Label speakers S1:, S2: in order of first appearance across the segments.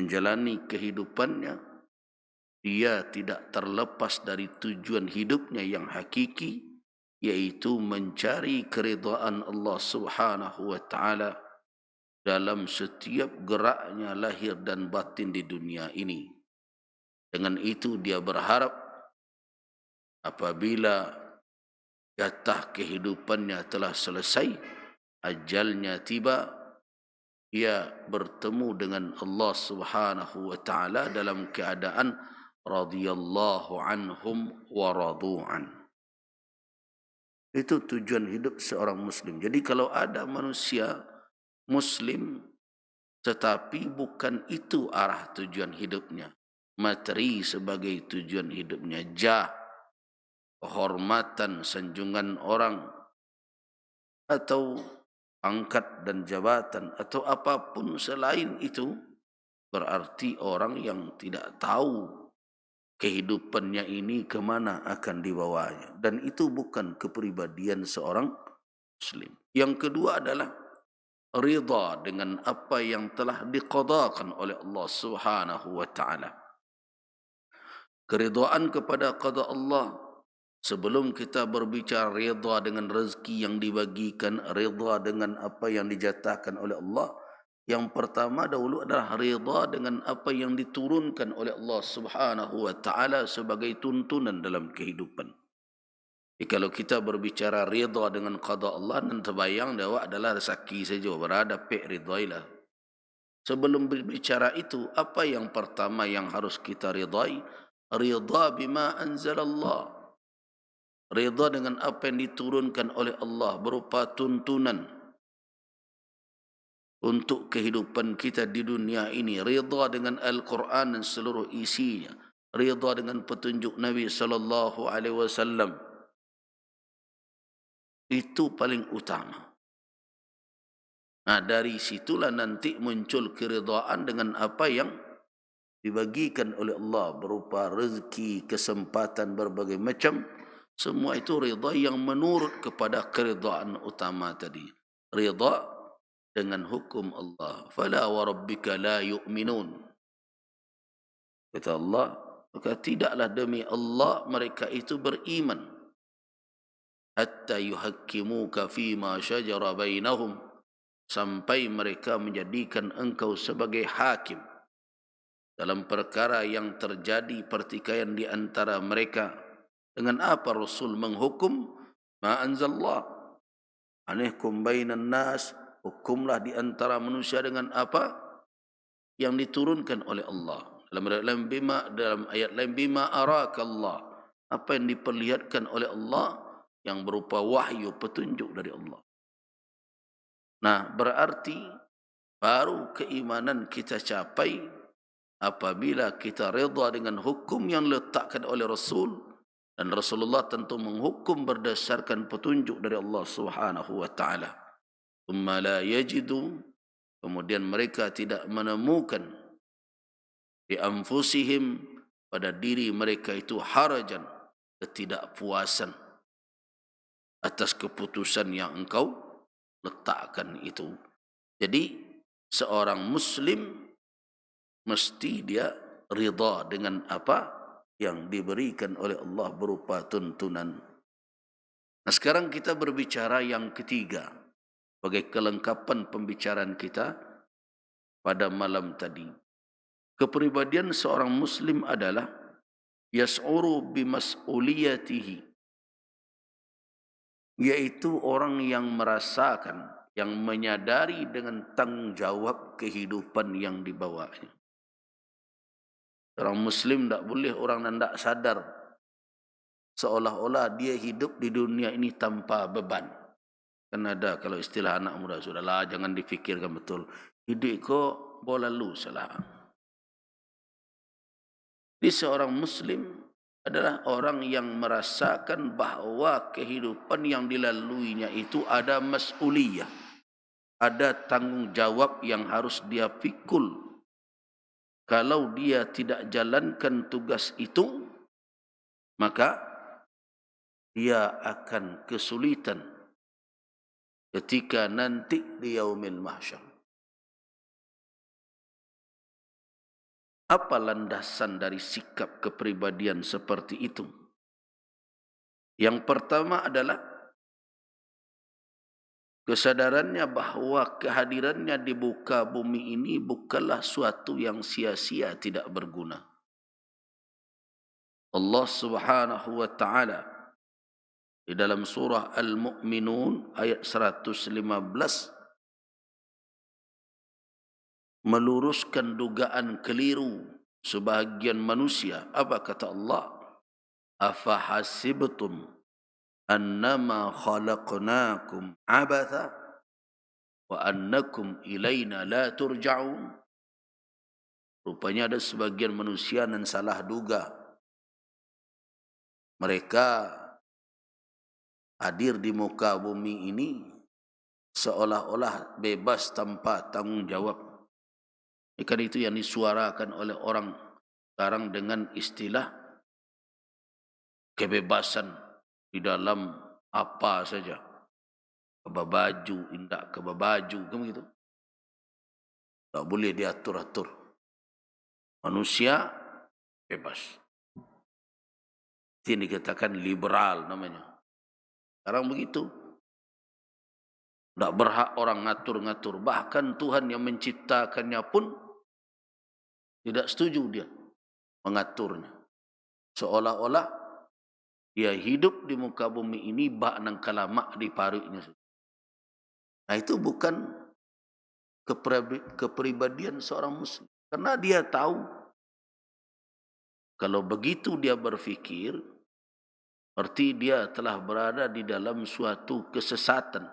S1: menjalani kehidupannya, dia tidak terlepas dari tujuan hidupnya yang hakiki, yaitu mencari keridhaan Allah Subhanahu wa taala dalam setiap geraknya lahir dan batin di dunia ini. Dengan itu dia berharap apabila jatah kehidupannya telah selesai, ajalnya tiba, ia bertemu dengan Allah Subhanahu wa taala dalam keadaan radhiyallahu anhum wa radu'an. Itu tujuan hidup seorang muslim. Jadi kalau ada manusia muslim tetapi bukan itu arah tujuan hidupnya, materi sebagai tujuan hidupnya, jah, kehormatan, sanjungan orang, atau pangkat dan jabatan, atau apapun selain itu, berarti orang yang tidak tahu kehidupannya ini kemana akan dibawanya. Dan itu bukan kepribadian seorang muslim. Yang kedua adalah ridha dengan apa yang telah diqadakan oleh Allah Subhanahu wa taala. Keridhaan kepada qada Allah. Sebelum kita berbicara ridha dengan rezeki yang dibagikan, ridha dengan apa yang dijatahkan oleh Allah, yang pertama dahulu adalah ridha dengan apa yang diturunkan oleh Allah Subhanahu wa taala sebagai tuntunan dalam kehidupan. Kalau kita berbicara ridha dengan qada Allah, dan terbayang bahwa adalah rezeki saja, berada pek ridailah. Sebelum berbicara itu, apa yang pertama yang harus kita ridai? Ridha bima anzalallah. Ridha dengan apa yang diturunkan oleh Allah berupa tuntunan untuk kehidupan kita di dunia ini. Ridha dengan Al-Quran dan seluruh isinya. Ridha dengan petunjuk Nabi sallallahu alaihi wasallam. Itu paling utama. Nah, dari situlah nanti muncul keridhaan dengan apa yang dibagikan oleh Allah berupa rezeki, kesempatan berbagai macam. Semua itu ridha yang menurut kepada keridhaan utama tadi. Ridha dengan hukum Allah. Fala wa rabbika la yu'minun. Kata Allah, maka tidaklah demi Allah mereka itu beriman. Hatta yuhakkimuka fima syajara bainahum, sampai mereka menjadikan engkau sebagai hakim dalam perkara yang terjadi pertikaian di antara mereka. Dengan apa Rasul menghukum? Ma anzallah anihkum bainan nas, hukumlah di antara manusia dengan apa yang diturunkan oleh Allah. Dalam ayat lain bima arakallah, apa yang diperlihatkan oleh Allah yang berupa wahyu, petunjuk dari Allah. Nah, berarti baru keimanan kita capai apabila kita redha dengan hukum yang diletakkan oleh Rasul, dan Rasulullah tentu menghukum berdasarkan petunjuk dari Allah Subhanahu wa taala. Thumma la yajidu, kemudian mereka tidak menemukan di anfusihim, pada diri mereka itu, harajan, ketidakpuasan atas keputusan yang engkau letakkan itu. Jadi seorang muslim mesti dia ridha dengan apa yang diberikan oleh Allah berupa tuntunan. Nah, sekarang kita berbicara yang ketiga sebagai kelengkapan pembicaraan kita pada malam tadi. Kepribadian seorang muslim adalah yas'uru bimas'uliyatihi, yaitu orang yang merasakan, yang menyadari dengan tanggungjawab kehidupan yang dibawanya. Orang muslim tak boleh orang yang tak sadar, seolah-olah dia hidup di dunia ini tanpa beban. Kan ada kalau istilah anak muda, sudahlah jangan difikirkan betul. Hidup kok berlalu salah. Jadi seorang muslim adalah orang yang merasakan bahawa kehidupan yang dilaluinya itu ada mas'uliyah, ada tanggungjawab yang harus dia pikul. Kalau dia tidak jalankan tugas itu, maka dia akan kesulitan ketika nanti di yaumil mahsyar. Apa landasan dari sikap kepribadian seperti itu? Yang pertama adalah kesadarannya bahawa kehadirannya di muka bumi ini bukanlah suatu yang sia-sia, tidak berguna. Allah Subhanahu wa taala di dalam surah Al-Mu'minun ayat 115 meluruskan dugaan keliru sebahagian manusia. Apa kata Allah? Afa hasibtum annama khalaqnakum abatha wa annakum ilaina la turja'un. Rupanya ada sebagian manusia yang salah duga. Mereka hadir di muka bumi ini seolah-olah bebas tanpa tanggung jawab. Ikan itu yang disuarakan oleh orang sekarang dengan istilah kebebasan di dalam apa saja. Kebabaju, indak kebabaju, kan begitu. Tak boleh diatur-atur. Manusia bebas. Ini dikatakan liberal namanya. Sekarang begitu. Tak berhak orang ngatur-ngatur. Bahkan Tuhan yang menciptakannya pun tidak setuju dia mengaturnya. Seolah-olah dia hidup di muka bumi ini bak nang kalamak di parutnya. Nah, itu bukan kepribadian seorang muslim. Karena dia tahu kalau begitu dia berfikir, berarti dia telah berada di dalam suatu kesesatan.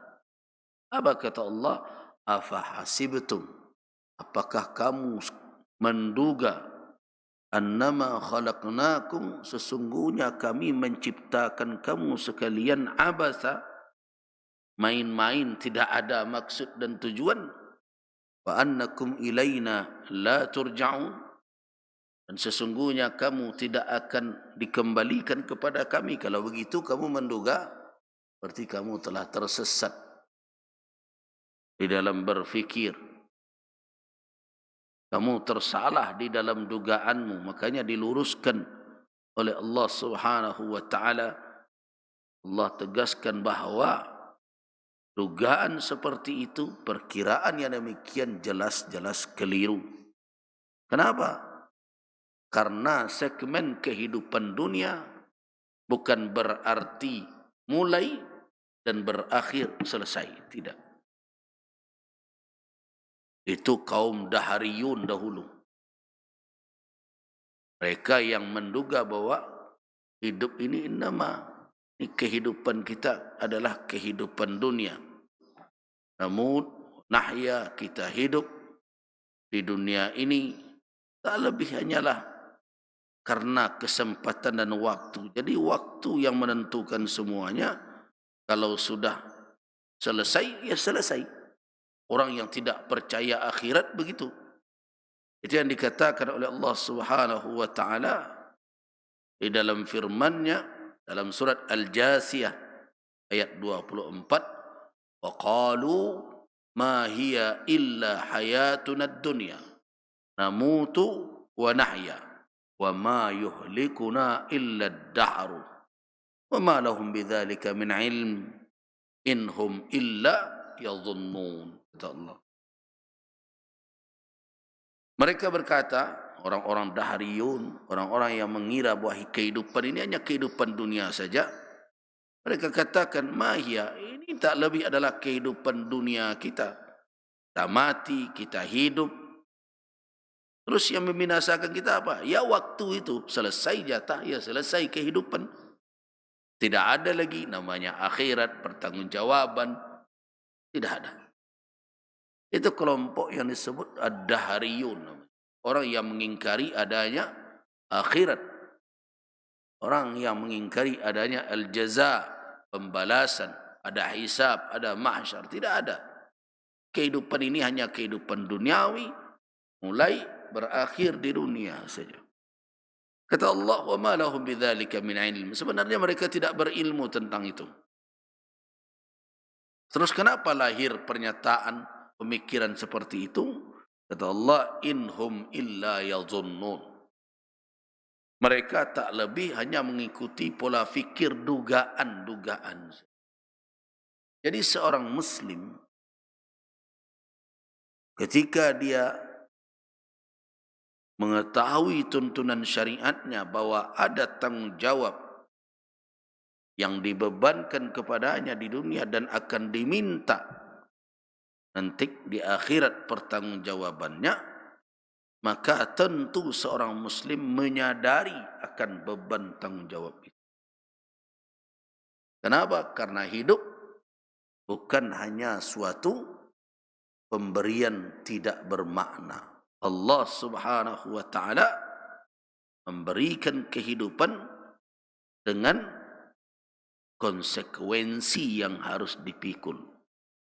S1: Apa kata Allah? Afa hasibtum, apakah kamu menduga annama khalaqnakum, sesungguhnya kami menciptakan kamu sekalian abasa, main-main, tidak ada maksud dan tujuan. Wa annakum ilaina la turja'un, dan sesungguhnya kamu tidak akan dikembalikan kepada kami. Kalau begitu kamu menduga, berarti kamu telah tersesat di dalam berfikir. Kamu tersalah di dalam dugaanmu. Makanya diluruskan oleh Allah Subhanahu wa taala. Allah tegaskan bahawa dugaan seperti itu, perkiraan yang demikian jelas-jelas keliru. Kenapa? Karena segmen kehidupan dunia bukan berarti mulai dan berakhir selesai. Tidak. Itu kaum Dahariyun dahulu. Mereka yang menduga bahawa hidup ini kehidupan kita adalah kehidupan dunia. Namun nahya, kita hidup di dunia ini tak lebih hanyalah karena kesempatan dan waktu. Jadi waktu yang menentukan semuanya. Kalau sudah selesai, ya selesai. Orang yang tidak percaya akhirat begitu. Itu yang dikatakan oleh Allah Subhanahu wa taala di dalam firman-Nya dalam surat Al-Jasiyah ayat 24, wa qalu ma hiya illa hayatuna ad-dunya namutu wa nahya wa ma yuhlikuna illa ad-dahr wa ma lahum bidzalika min ilm in hum illa yadhunnun. Kata Allah. Mereka berkata, orang-orang Dahariyun, orang-orang yang mengira bahawa kehidupan ini hanya kehidupan dunia saja. Mereka katakan, mahia, ini tak lebih adalah kehidupan dunia kita. Kita mati, kita hidup. Terus yang membinasakan kita apa? Ya waktu itu, selesai jatah, ya selesai kehidupan. Tidak ada lagi namanya akhirat, pertanggungjawaban. Tidak ada. Itu kelompok yang disebut Ad-Dahariyun. Orang yang mengingkari adanya akhirat. Orang yang mengingkari adanya al-jaza, pembalasan, ada hisab, ada mahsyar. Tidak ada. Kehidupan ini hanya kehidupan duniawi, mulai berakhir di dunia saja. Kata Allah, wa ma lahum bidzalika min ilm. Sebenarnya mereka tidak berilmu tentang itu. Terus kenapa lahir pernyataan, pemikiran seperti itu? Kata Allah, inhum illa yadhunnun. Mereka tak lebih hanya mengikuti pola fikir dugaan-dugaan. Jadi seorang Muslim ketika dia mengetahui tuntunan syariatnya bahwa ada tanggungjawab yang dibebankan kepadanya di dunia dan akan diminta nanti di akhirat pertanggungjawabannya, maka tentu seorang Muslim menyadari akan beban tanggungjawab itu. Kenapa? Karena hidup bukan hanya suatu pemberian tidak bermakna. Allah Subhanahu wa taala memberikan kehidupan dengan konsekuensi yang harus dipikul.